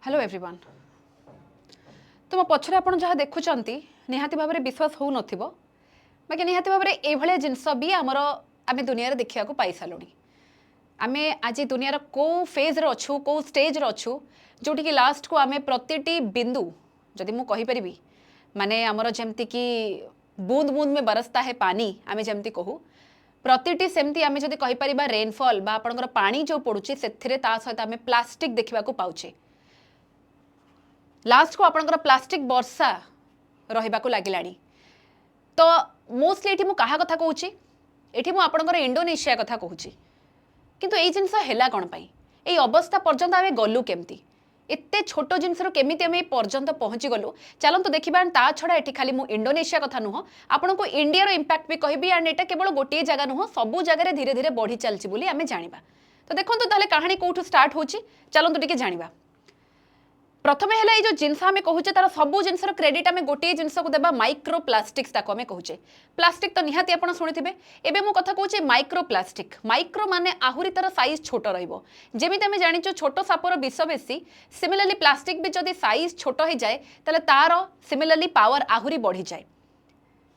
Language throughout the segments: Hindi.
Hello everyone. तुम पछरे आपण जहाँ देखुंट निहाती भाव में विश्वास हो नथिबो बाकी निहाती भाव में ये जिनस भी आमर आम दुनिया देखा पाई सारूँ। आम आज दुनियार कौ फेज रे अच्छु कौ स्टेज रे अच्छु जोटि लास्ट को आम प्रति बिंदु जदि मु कहीपरि माने आमर जमती कि बूंद बूंद में बरसता है पानी आम जमती कहू प्रतिटी सेमती आम जदि कहीपर रेनफॉल बा आपणकर पानी जो पड़ुछि से सहित आम प्लास्टिक देखा पाउछे। लास्ट को आपणकर प्लास्टिक वर्षा रहिबा को लागिलाणी। तो मोस्टली एठी मु कहा कथा कहूछि एठी मु आपणकर इंडोनेशिया कथा कहूछि किंतु एई जिंस हैला कोन पई एई अवस्था पर्यंत आमे गलु केमती एते छोट जिनस केमी आम पर्यंत पहुँची गलु चलतु देखा। ता छड़ा एठी खाली मु इंडोनेशिया कथा नुह आपन को इंडिया इंपैक्ट भी कहबी एंड एटा केवल गोटे जगह नुह सबू जगह धीरे धीरे बढ़ी चलची बोली आमे जानिबा। तो देखो ताले कहानी कोठू स्टार्ट होची चलतु टिके जानिबा। प्रथमे है ये जो जिनस आम कहूचे तार सबू जिनस क्रेडिट आम गोटे जिनस को देबा माइक्रो प्लास्टिक्स ताको आम कहूचे। प्लास्टिक तो निहाती आपण शुणिथिबे एबे मु कथा कहूचे माइक्रो प्लास्टिक। माइक्रो माने आहुरी तार साइज छोट रहिबो जेमिति आम जानिचो छोट सापर विष बेसी सिमिलरली प्लास्टिक भी जदि साइज छोट हो जाए ताले तार सिमिलरली पावर आहुरी बढ़ी जाए।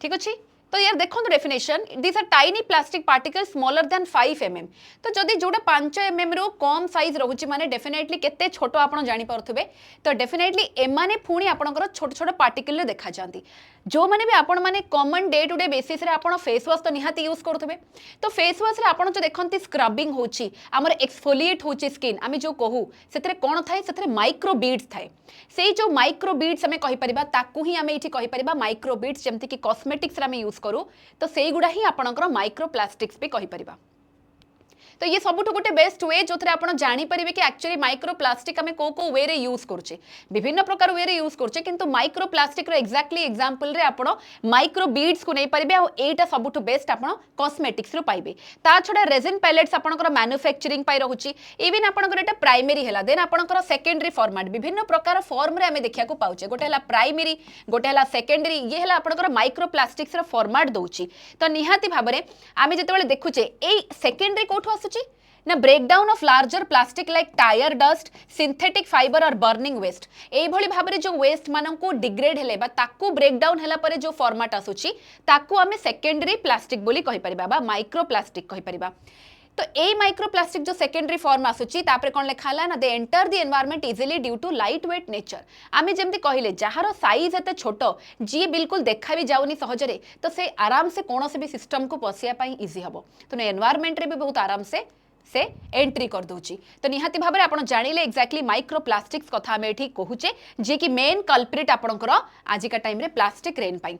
ठीक अच्छे। तो यार देखो definition this are tiny plastic particle smaller than 5 mm। तो जदि जोटा 5 mm रो कम साइज रोचे माने डेफिनेटली केते छोट आपण जानि पारथुबे। तो डेफिनेटली एमाने पुणी आपणकर छोट छोट पार्टिकल देखा जाती जो माने भी आपण माने common day to day basis रे आपण फेस वॉश तो निहाती यूज करथुबे। तो फेस वॉश रे आपण जो देखंती स्क्रबिंग होची हमर एक्सफोलिएट होची स्किन आमे जो कहू सेतरे कोन थाए सेतरे माइक्रो बीड्स थाए सेई जो माइक्रो बीड्स हमें कहि परिबा ताकू ही हमें इठी कहि परिबा माइक्रो बीड्स जेमति कि कॉस्मेटिक्स रे हमें यूज करू तो सेई गुडा ही आपणकर माइक्रो प्लास्टिक्स भी कहि परिबा। तो ये सबुठ गोटे बेस्ट वे जो थे आपन जानि परिबे कि एक्चुअली माइक्रो प्लास्टिक हमें को वे रे यूज करछे विभिन्न प्रकार वे रे यूज करछे किंतु माइक्रो प्लास्टिक रो एक्जेक्टली एग्जांपल रे आपन माइक्रो बीड्स को नै परिबे आ एटा सबुठ बेस्ट आपन कॉस्मेटिक्स रो पाइबे। ता छडा रेजिन पैलेट्स आपनकर मैन्युफैक्चरिंग पाई रहउची इवन आपनकर एटा प्राइमरी हैला देन आपनकर सेकेंडरी फॉर्मेट विभिन्न प्रकार फॉर्म रे हमें देखिया को पाउचे गोटे हैला प्राइमरी गोटे हैला सेकेंडरी ये हैला आपनकर माइक्रो प्लास्टिक्स रो फॉर्मेट दउची। तो निहाती भाबरे आमे जेतेबेले देखुचे एई सेकेंडरी कोठो ना breakdown of larger plastic like tyre dust synthetic fibre और बर्निंग वेस्ट एई भली भाबरे जो वेस्ट मानन को डिग्रेड हेले बा ताकू ब्रेकडाउन हेला परे जो फॉर्मेट आसुची ताकू आमे सेकेंडरी प्लास्टिक बोली कहि परिबा बा माइक्रो प्लास्टिक कहि परिबा। तो ए माइक्रो प्लास्टिक जो सेकेंडरी फॉर्म आसुची तापरे कोन लेखाला ना they enter the environment easily due to light weight nature. आमे जेमति कहिले जहार साइज एते छोट जी बिल्कुल देखा भी जाउनी सहजरे तो से आराम से कोनोसे भी सिस्टम को पसिया पई इजी हबो तो एनवायरनमेंट रे भी बहुत आराम से एंट्री कर दूची। तो निहाती भाबरे आपण जानिले एक्जेक्टली माइक्रो प्लास्टिक्स कथा हमें एठी कहूचे जे कि मेन कल्प्रिट आपणकर आजिका टाइम रे प्लास्टिक रेन पाई।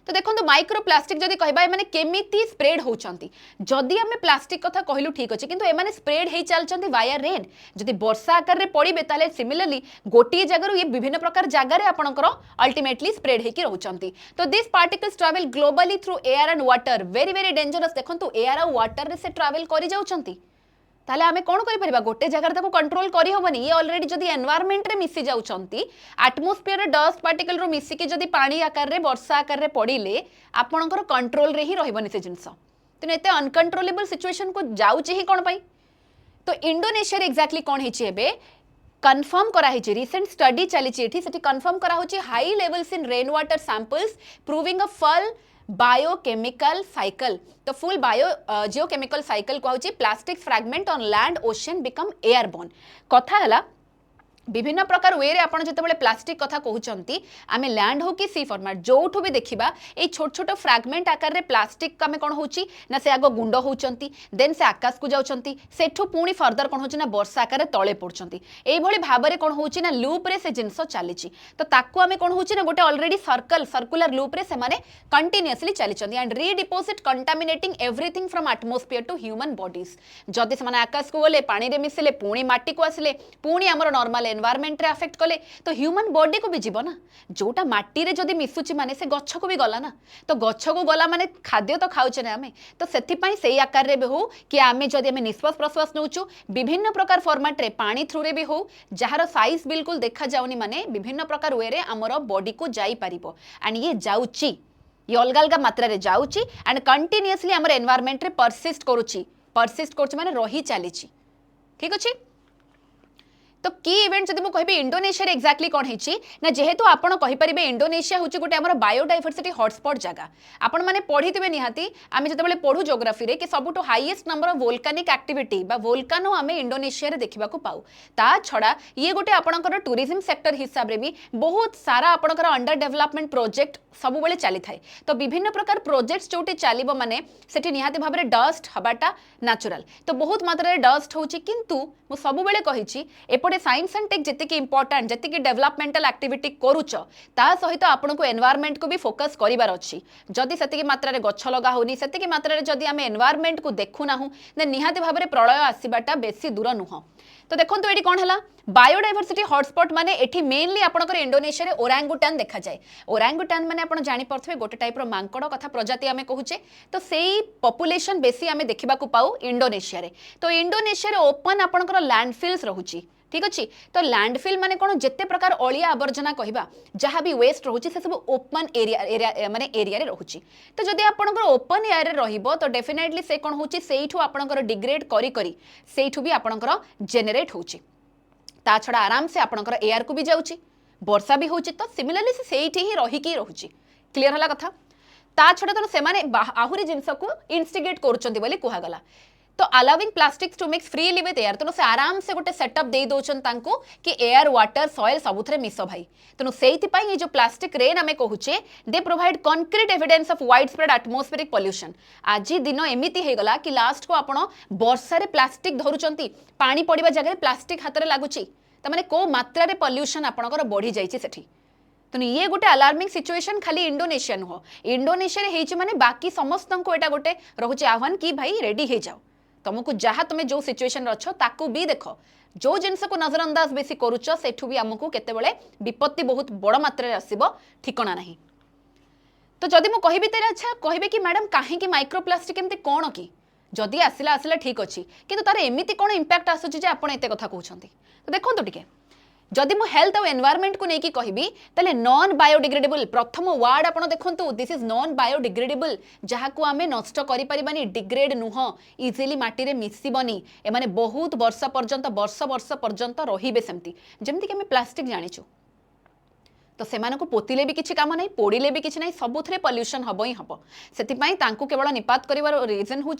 तो देखो माइक्रो प्लास्टिक जदि कहबा माने केमिति स्प्रेड होचंती जदि हमें प्लास्टिक कथा कहलु ठीक अछि किंतु एमाने स्प्रेड हेई चलचंती वाया रेन जदि वर्षा आकार रे पड़िबे ताले सिमिलरली गोटी जगह ये विभिन्न प्रकार जगह रे आपणकर अल्टीमेटली स्प्रेड हेकी रहउचंती। तो this particles travel globally through air and water very very dangerous. देखंतु एयर और वाटर रे से ट्रैवल करि जाउचंती ताले आमे कोन करि परिबा गोटे जगह ताको कंट्रोल करि होबनी ये ऑलरेडी जदि एनवायरनमेंट रे मिसी जाउचंती एटमॉस्फेयर रे डस्ट पार्टिकल रो मिसी के जदि पानी आकार रे वर्षा आकार रे पड़िले आपणकर कंट्रोल रे ही रहबनी से जिंस तो एते अनकंट्रोलेबल सिचुएशन को जाउची ही कोन पई। तो इंडोनेशिया रे एक्जेक्टली कोन हिची हेबे कन्फर्म करा हिची रिसेंट स्टडी चली एठी सेठी कन्फर्म करा होची high levels in rain water samples proving a full biochemical cycle. तो फुल बायो जियोकेमिकल साइकिल कहूची plastic fragment on land ocean become airborne. कथा हला विभिन्न प्रकार वे रे आपण जते प्लास्टिक कथा कहउचंती आमे लैंड हो कि सी फॉर्मेट जोठो भी देखिबा ए छोट छोट फ्रैगमेंट आकार रे प्लास्टिक आमे कोन होची ना से आगो गुंड होचंती देन से आकाश को जाउचंती सेठो पुणी फर्दर कोन होची ना वर्षा आकार रे तळे पड़चंती एई भली भाबरे कोन होची ना लूप रे से जिंस चलीची। तो ताकू आमे कोन होची ना गोटे ऑलरेडी सर्कुलर लूप रे से माने कंटीन्यूअसली चलीचंती and redeposit contaminating everything from atmosphere to human bodies जदि से माने आकाश को गले पानी रे मिसले पुणी माटी को आसले पुणी हमर नॉर्मल एनवायरनमेंट रे अफेक्ट कले तो ह्यूमन बॉडी को भी जीव ना जोटा माटी रे जदि मिसुची माने से गच्छ को भी गला ना तो गच्छ को गला माने खाद्य तो खाउचे ना आमे तो सेथि पई सेही आकार रे भी हो कि आमे जदि आमे निश्वास प्रश्वास नउचु विभिन्न प्रकार फॉर्मेट रे पानी थ्रू रे भी हो जहार साइज बिल्कुल देखा जाउनी माने विभिन्न प्रकार वे रे हमर बॉडी को जाई परिबो एंड ये जाउची ये अलग अलग मात्रा रे जाउची एंड कंटीन्यूअसली हमर एनवायरनमेंट रे परसिस्ट करूची माने रही चलीची। ठीक अछि। तो की इवेंट जब मुझे कहि इंडोनेशिया एक्जाक्टली कौन है ना जेहेतु आपड़ कहींपर इंडोनेशिया हूँ गोटे आम बायोडाइवर्सिटी हॉटस्पॉट जगह आपण मैंने पढ़ी थे निहाती आम जो पढ़ू जोग्राफी कि सबुठ हाईएस्ट नंबर ऑफ वोल्कानिक एक्टिविटी वोल्कानो आम इंडोनेशिया देखा पाऊ ता छड़ा ये गोटे आपणकर टूरिज्म सेक्टर हिसाब से भी बहुत सारा आपणकर अंडर डेवलपमेंट प्रोजेक्ट सब बेले चली थाए तो विभिन्न प्रकार प्रोजेक्ट्स जोटी चलो माने सेठी निहाती भाव में डस्ट हवाटा नेचुरल तो बहुत मात्रा डस्ट होची किंतु मु सब बेले कहिछि एपटे साइंस एंड टेक जति इंपोर्टेंट जति डेवलपमेंटल एक्टिविटी करूच ता सहित आपन को एनवायरनमेंट को भी फोकस करिवार अछि जदि सेति मात्रा रे गछ लगा होनी सेति मात्रा रे जदि आमे एनवायरनमेंट को देखु नाहु निहाती भाव में प्रलय आसीबाटा बेसी दूर नुह तो देखो ये कौन है बायोडाइवर्सिटी हॉटस्पॉट माने एठी मेनली आपनकर इंडोनेशिया रे ओरांगुटान देखा जाए ओरांगुटान माने आपण जानि परथबे गोटे टाइप रो मांकड़ कथा प्रजाति आमे कहूचे तो सेही पॉपुलेशन बेसी आमे देखिबा को पाऊ इंडोनेशिया रे तो इंडोनेशिया रे ओपन आपनकर लैंडफिल्स रहुची ठीक अच्छे तो लैंडफिल माने कौन जिते प्रकार अलिया आवर्जना कहवा जहाँ भी वेस्ट रोचे से सब ओपन एरिया माने एरिया रे रोचे तो जदि आपनकर ओपन एरिया रे रहिबो तो डेफिनेटली से कौन होची सेइठु आपनकर डिग्रेड करी करी सेइठु भी आपनकर जेनेरेट होची ता छड़ा आराम से आपनकर एयर को भी जाउची वर्षा भी होची तो सिमिलरली से सेइठी ही रही की रोची क्लियर हला कथा ता छड़ा तो से माने आहुरी जिंस को इंस्टिगेट करूचंती बोली कुहा गला तो allowing plastics to mix freely with air तेणु से आराम से गोटे सेटअप दे दौन कि एयर वाटर सॉइल सबुथ मिस भाई तेणु से जो प्लास्टिक रेन आम कहूचे they provide concrete evidence of widespread atmospheric pollution आज दिन एमती हो गला कि लास्ट को आपण वर्षा प्लास्टिक धरुचंती पानी पड़िबा जगह प्लास्टिक हाथ में लगुच तमाने को मात्रा रे पॉल्यूशन आपणकर बढ़ी जाइए सेठी तेणु ये गोटे अलार्मिंग सिचुएशन खाली इंडोनेशिया नुह इंडोनेशिया रे माने बाकी समस्त को एटा गोटे रोचे आह्वान कि भाई रेडी हो जाओ तुमको जहाँ तुम जो सिचुएशन अच्छो ताकू भी देख जो जिनस को नजरअंदाज बेसी करुच सेठू भी आमको केतेबेले विपत्ति बहुत बड़ मात्रा आसीबो ठिकाना नहीं तो जदि मु कहिबी तेरे अच्छा कहबे कि मैडम काहे कि माइक्रोप्लास्टिक एमती कोन की जदि आसिला आसिला ठीक अच्छी किंतु तार एमिति कोन इंपैक्ट आसुची जे आपण एते कथा कहउछंती तो देखंतु टिके जदि मु हेल्थ और एनवायरनमेंट को लेकिन कहबी ताले नॉन बायोडिग्रेडेबल प्रथम वर्ड आपण देखंतु दिस इज नॉन बायोडिग्रेडेबल जहाँ को आमे नष्ट करि परिबानी डिग्रेड नुह इजिली माटी रे मिसिबनी ए माने बहुत वर्ष पर्यंत रहिबे सेमती जेमति कि आमे प्लास्टिक जानिछु तो सेमान को पोतिले भी किसी काम नहीं पोड़िले भी किसी नहीं सबुथ पॉल्यूशन हम ही हम से केवल निपात कर रीजन हूँ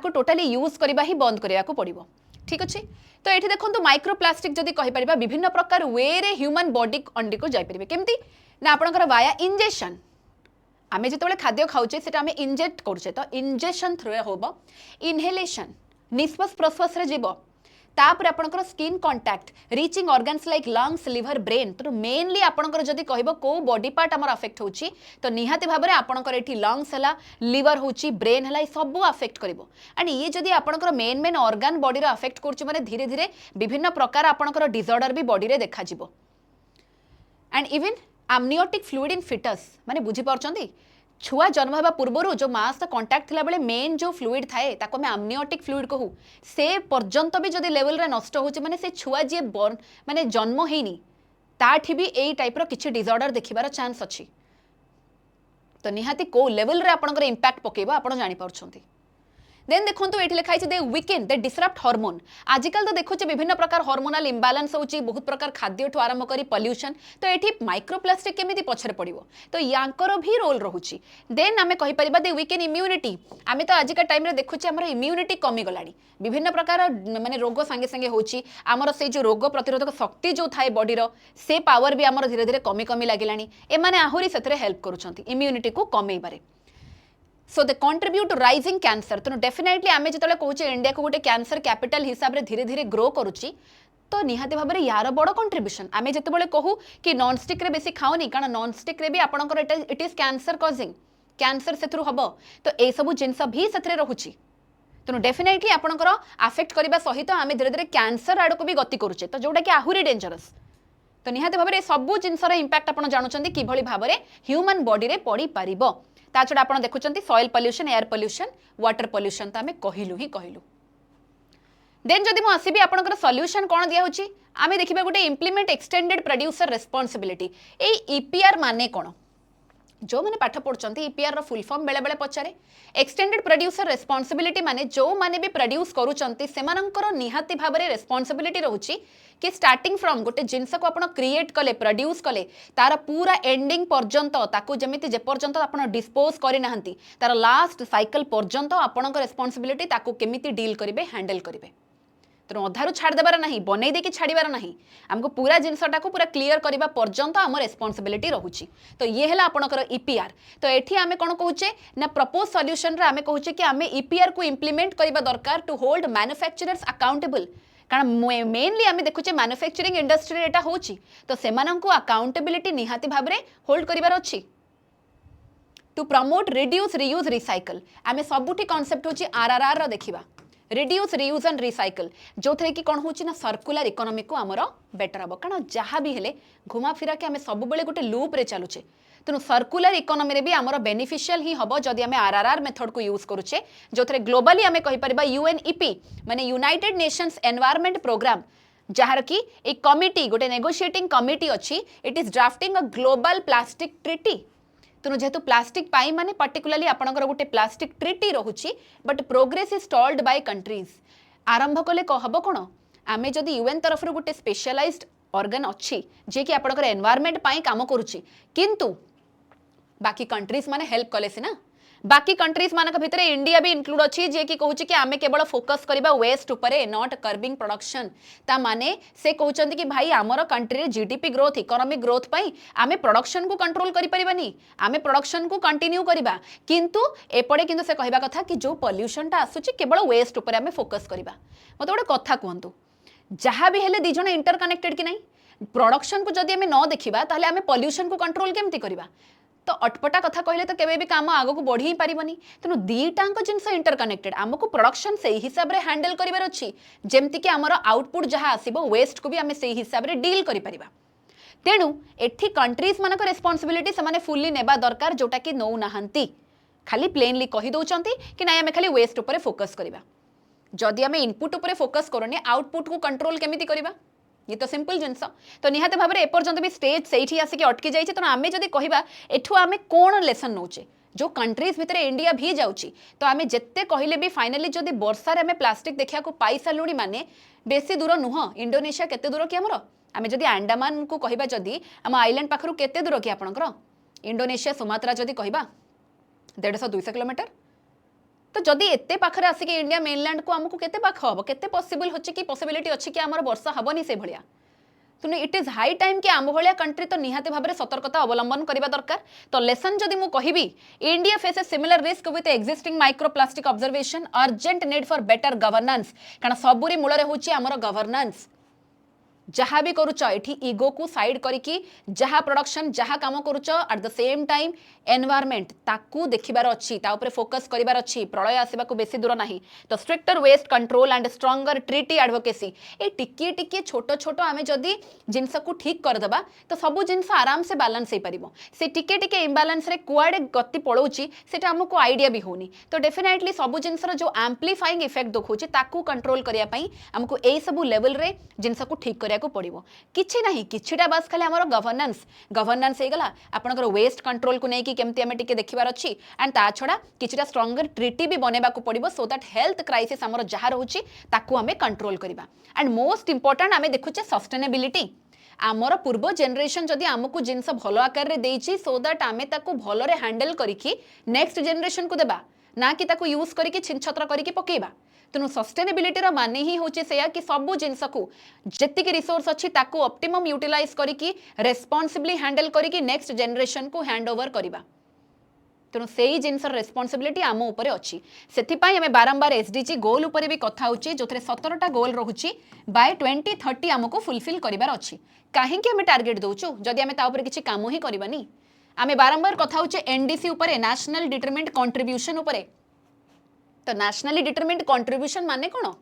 टोटाली यूज करवा ही बंद करने को पड़ो ठीक अच्छे तो ये देखो माइक्रोप्लास्टिक जदि कहीपर विभिन्न प्रकार वे रे ह्यूमन बॉडी अंडी को जापर केमती ना आपंकर वाया इंजेक्शन आम जो खाद्य खाऊे से इंजेक्ट करुचे तो इंजेक्शन थ्रू हम इनहेलेशन निश्वास प्रश्वास जीव तापर आपंकर skin contact reaching organs like lungs liver brain तो मेनली आपंकर जदि कहब को बॉडी पार्ट आमर अफेक्ट होची तो निहाती भाव में आपंकर एठी लंग्स है लिवर होची ब्रेन है सब अफेक्ट करिवो एंड ये जदि आपंकर मेन मेन ऑर्गन बॉडी रो अफेक्ट करछि माने धीरे धीरे विभिन्न प्रकार आपंकर डिसऑर्डर भी बॉडी रे देखा जिवो and even amniotic fluid in fetus माने बुझी पारछंती छुआ जन्म होगा पूर्वर जो माँ सहित कंटाक्ट थिला बेले मेन जो फ्लूइड थाए ताको मैं amniotic fluid कहू से पर्यंत भी जदि लेवल रे नष्ट होचे माने से छुआ जे बर्न माने जन्म हेनी ताठी भी एई टाइप रो किछि डिसऑर्डर देखिबार चांस अछि तो निहाती को लेवल रे आपनकर इंपैक्ट पकेबा आपण जानि पारछंती देन देखो ये लिखाई दे वीकेंड दे डिसरप्ट हार्मोन आजिकल तो देखुचे विभिन्न प्रकार हार्मोनल इम्बालांस होची बहुत प्रकार खाद्य ठू आरंभ करी पॉल्यूशन तो ये माइक्रोप्लास्टिक केमिति पछरे पड़िबो तो यांकर भी रोल रहुची देन आमे कहि परिबा दे वीकेंड इम्यूनिटी आमे तो आजिका टाइम रे देखुचे हमर इम्यूनिटी कमी गलानी विभिन्न प्रकार माने रोग संगे संगे होची हमर से जो रोग प्रतिरोधक शक्ति जो थाए बॉडी रो से पावर भी हमर धीरे धीरे कमी कमी लागिलानी ए माने आहुरी सेतरे हेल्प करूछंती इम्यूनिटी को कमे बारे so they contribute to rising cancer तो डेफिनेटली आमे जतले कहूचे इंडिया को गोटे कैंसर कैपिटल हिसाब रे धीरे धीरे ग्रो करूची तो निहाती भाव में यार बड़ कंट्रीब्यूशन आमे जतबेले कहू कि नॉन स्टिक रे बेसी खाओनी कारण नॉन स्टिक रे भी आपनकर it is cancer causing cancer से थ्रू हबो तो ए सब जिंस भी सेथरे रहुची तो डेफिनेटली आपनकर अफेक्ट करबा सहित आमे धीरे धीरे कैंसर आड़ को भी गति करूचे तो जोटा कि आहुरी डेंजरस तो निहाती भाव में सब जिनसर इंपैक्ट आपन जानुचंदी किभली भाव में ह्यूमन बॉडी रे पड़ी पारिबो ता छड़ा आपन देखुचंती soil pollution air pollution water pollution तो आमे कहिलु ही कहिलु देन जदि मु आसीबी आपनकर सॉल्यूशन कोन दिया होची आमे देखिबा गोटे इंप्लीमेंट एक्सटेंडेड प्रोड्यूसर रिस्पांसिबिलिटी ए ईपीआर माने कोन जो मैंने पाठ पढ़ुंट ईपीआर रो फुल फॉर्म बेले बेले पचारे एक्सटेंडेड प्रोड्यूसर रेस्पॉन्सिबिलिटी माने जो माने भी प्रोड्यूस करूचंती सेमानंकर निहाती भाबरे रेस्पॉन्सिबिलिटी रहउची कि स्टार्टिंग फ्रॉम गोटे जिनस को आपण क्रिएट कले प्रोड्यूस कले तार पूरा एंडिंग पर्यंत ताकू जमिति जे पर्यंत आपण डिस्पोज करि नाहंती तार लास्ट साइकिल पर्यंत आपणक रेस्पॉन्सिबिलिटी ताकू केमिति डील करिवे हैंडल करिवे तेणु अधारू छाड़देबार ना बनई देकी छाड़बार ना आमको पूरा जिनसटा को पूरा क्लीयर करने पर्यंत आम रेस्पॉन्सिबिलिटी रोचे तो ये है आपणकर ईपीआर तो ये आम कौन कहे ना प्रपोज सॉल्यूशन आम कहे कि आम ईपीआर को इम्प्लीमेंट करने दरकार टू होल्ड मैन्युफैक्चरर्स अकाउंटेबल कारण मेनली आम देखुचे मैन्युफैक्चरिंग इंडस्ट्री एटा होची तो सेमानंकु अकाउंटेबिलिटी निहाती भाव में होल्ड करिवार अछि to promote reduce reuse recycle आम सबुठी कॉन्सेप्ट होची आरआरआर रो देखिबा रिड्यूस रियूज एंड रिसाइकल जो थे कि कौन होची ना सर्कुलर इकोनॉमी को आमर बेटर हम कारण जहाँ भी हेले घुमा फिरा के आम सब बेले गोटे लूप रे चलुचे तेणु सर्कुलर इकोनॉमी रे भी आमर बेनिफिशियल ही हम जदि आम आरआरआर मेथड को यूज करुचे जो थे ग्लोबली आम कहीपर यूएनईपी माने यूनाइटेड नेशंस एनवायरनमेंट प्रोग्राम जार कि एक कमिटी गोटे नेगोशिएटिंग कमिटी अच्छी it is drafting a global plastic treaty तेणु जेहेतु प्लास्टिक पाई माने पर्टिकुलरली आपणकर गोटे प्लास्टिक ट्रिटी रोची but progress is stalled by countries आरंभ कले हम कौन आम जदि यूएन तरफ गोटे स्पेशलाइज्ड ऑर्गन अच्छी जे कि आपणकर एनवायरनमेंट पाई काम करुच्ची किंतु बाकी कंट्रीज माने हेल्प कले सिना बाकी कंट्रीज मानक भितर इंडिया भी इंक्लूड अच्छी जे कि कहूँ कि आम केवल फोकस करबा वेस्ट उपरे नॉट कर्बिंग प्रोडक्शन ता माने से कहते कि भाई आमर कंट्री रे जीडीपी ग्रोथ इकोनॉमिक ग्रोथ पाई आमे प्रोडक्शन को कंट्रोल करि परिबानी आमे प्रोडक्शन को कंटिन्यू करबा किंतु एपड़े किंतु से कहबा कथा कि जो पोल्यूशन ता आसुची केवल वेस्ट उपरे आमे फोकस करबा मते गोटे कथा कहंतु जहाँ भी हेले दी जण इंटरकनेक्टेड कि नहीं प्रोडक्शन को जदि आमे न देखिबा ताले आमे पोल्यूशन को कंट्रोल केमती करबा तो अटपटा कथा कहले तो केबे भी काम आगो को बढ़ी ही पारिबनी तेणु दीटांक जिनस इंटरकनेक्टेड आमको प्रोडक्शन से हिसाब रे हैंडल करिवार अछि जेमति कि हमर आउटपुट जहाँ आसीबो वेस्ट को भी आमे से हिसाब रे डील करि परिबा तेणु एठी कंट्रीज मानक रेस्पॉन्सिबिलिटी से फुल्ली नेबा दरकार जोटा कि नौ नाहंती खाली प्लेनली कहि दउचंती कि नाइ आमे खाली वेस्ट ऊपर फोकस करिबा जदि आमे इनपुट ऊपर फोकस करने आउटपुट को कंट्रोल केमिति करिबा ये तो सिंपल जिनस तो निहाती भाव में एपर्यंत भी स्टेज से आसिक अटकी जाइए तेणु आम जब कह एठू आम कौन लेसन नौचे जो कंट्रीज भितर इंडिया भी जाऊँगी तो आम जिते कहले भी फाइनाली जब वर्षार आम प्लास्टिक देखा पाई सारूँ माने बेसी दूर नुह इंडोनेशिया केते दूर कि आमर आम जब आंडामान को कहबा जदि आम आइलैंड पाखरु केते दूर कि आपणकर इंडोनेशिया सुमात्रा जदि कहबा 150-200 किलोमीटर तो जदि एते पाखरे आसिक इंडिया मेनलैंड को आमको केते पाख हम केते पॉसिबल होची कि पॉसिबिलिटी अच्छी कि आमर वर्षा हबनी से भलिया तेणु इट इज हाई टाइम कि आम भाया कंट्री तो निहाती भाव में सतर्कता अवलंबन करने दरकार तो लेसन जदि मु कहिबी India faces similar risk with existing microplastic observation urgent need for better governance कारण सबुरी मूल होची आमर गवर्नेंस जहाँ भी करुच एठी ईगो को साइड करिकी जहाँ प्रोडक्शन जहाँ काम करुच at the same time environment ताकू देखिबार अच्छी ता ऊपर फोकस करिबार अच्छी प्रलय आसवा को बेसी दूर नहीं तो stricter waste control and stronger treaty advocacy ए टिके टिके छोट छोट आमे जदि जिनस को ठीक करदेबा तो सबू जिनस आराम से बैलेंस हो पारिबो से टिके टिके इम्बालांस रे कुआडे गति पळौची सेटा हमको आइडिया भी होनी तो डेफिनेटली सबू जिनसर जो एम्प्लीफाइंग इफेक्ट देखौची ताकू कंट्रोल करिया पई हमको एई सबू लेवल रे जिनस को ठीक करिया को पड़िबो किछि नाही किछिटा बस खाली हमर गवर्नेंस हे गला आपनकर वेस्ट कंट्रोल को नै कि केमती हमें टिके देखिबार अच्छी एंड ता छड़ा किछिटा स्ट्रंगर ट्रिटी भी बनेबा को पड़िबो सो दैट हेल्थ क्राइसिस हमर जहा रहउची ताकू हमें कंट्रोल करिबा एंड मोस्ट इंपोर्टेंट हमें देखुचे सस्टेनेबिलिटी आमर पूर्व जेनरेशन जदि आमको जिनस भलो आकार रे देइची सो दैट आमे ताकू भलो रे हैंडल करिकी नेक्स्ट जेनरेशन को देबा ना कि ताकू यूज करिकी छिनछत्र करिकी पकेबा तेणु सस्टेनेबिलिटी रो माने ही होचे सेया कि सबु जिनस को जेतिक रिसोर्स अच्छी ताकू ऑप्टिमम यूटिलाइज करिकी रेस्पॉन्सिबली हैंडल करिकी नेक्स्ट जेनरेशन को हैंड ओवर करिबा तेणु से ही जिनसर रेस्पॉन्सिबिलिटी आम उपरे अच्छी सेथिपाई हमें बारंबार एसडीजी गोल उपरे भी कथा होची जोथरे 17टा गोल रहुची बाय 2030 हमको फुलफिल करिबार अच्छी काहे कि हमें टार्गेट दउचु जदि हमें ता उपरे किछि काम ही करबानी हमें बारंबार कथा होचे एनडीसी उपरे नेशनल डिटरमिन्ड कंट्रीब्यूशन उपरे तो नेशनली डिटरमिन्ड कंट्रीब्यूशन माने कोन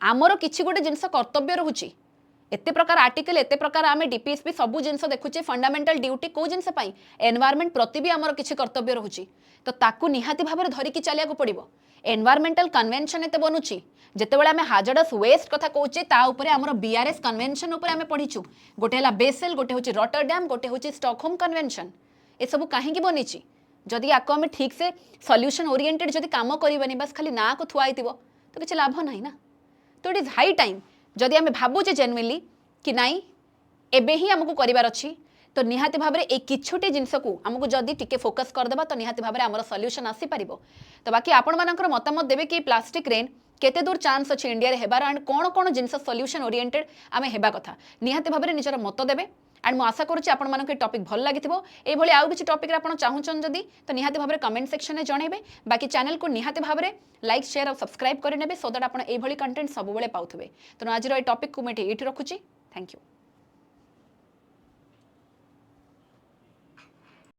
आमर किछि गोटे जिनस कर्तव्य रहुची एते प्रकार आर्टिकल एते प्रकार आमे डीपीएसपी सबु जिनस देखुचे फंडामेंटल ड्यूटी को जिनस पाई एनवायरनमेंट प्रति भी आमर किछि कर्तव्य रहुची तो ताकू निहाती भाव में धरिकी चलिया को पड़िबो एनवायरनमेंटल कन्वेंशन एते बनुची जेतेबेले आमे हाजर्डस वेस्ट कथा कहूचे ता उपरे आमर बीआरएस कन्वेंशन उपरे आमे पढिचु गोटे हला बेसेल गोटे होची रॉटरडैम गोटे होची स्टॉकहोम कन्वेंशन ए सब कहीं बनी जदि आपको आम ठीक से सॉल्यूशन ओरिएंटेड जदि काम करवानी बस खाली ना को थुआई तो किसी लाभ ना तो इट इज हाई टाइम जदि आम भावुचे जेन्युइनली कि नाई एबे ही आमको करार अच्छी तो निहाती भाव में एक किछुटी जिनस को आमको जदि टिके फोकस करदेबा तो निहाती भाव में आमर सॉल्यूशन आसीपर तो बाकी आपण मानकर मतामत देवे कि प्लास्टिक रेन केते दूर चांस अच्छे इंडिया हेबार एंड कौन कौन जिनस सॉल्यूशन ओरिएंटेड आम हेबा कथा निहाती भाव में निजर मत देवे एंड मु आशा करुच्ची आपण मानक टॉपिक भल लगी ये आउ किसी टॉपिक आप चाहून जदि तो निहाती भाव में कमेंट सेक्शन में जनइबे बाकी चैनल को निहाती भाव में लाइक शेयर और सब्सक्राइब करने सो दैट आप कंटेंट सब पाऊे तेणु आज टॉपिक को मुझे ये रखुच्छी थैंक यू।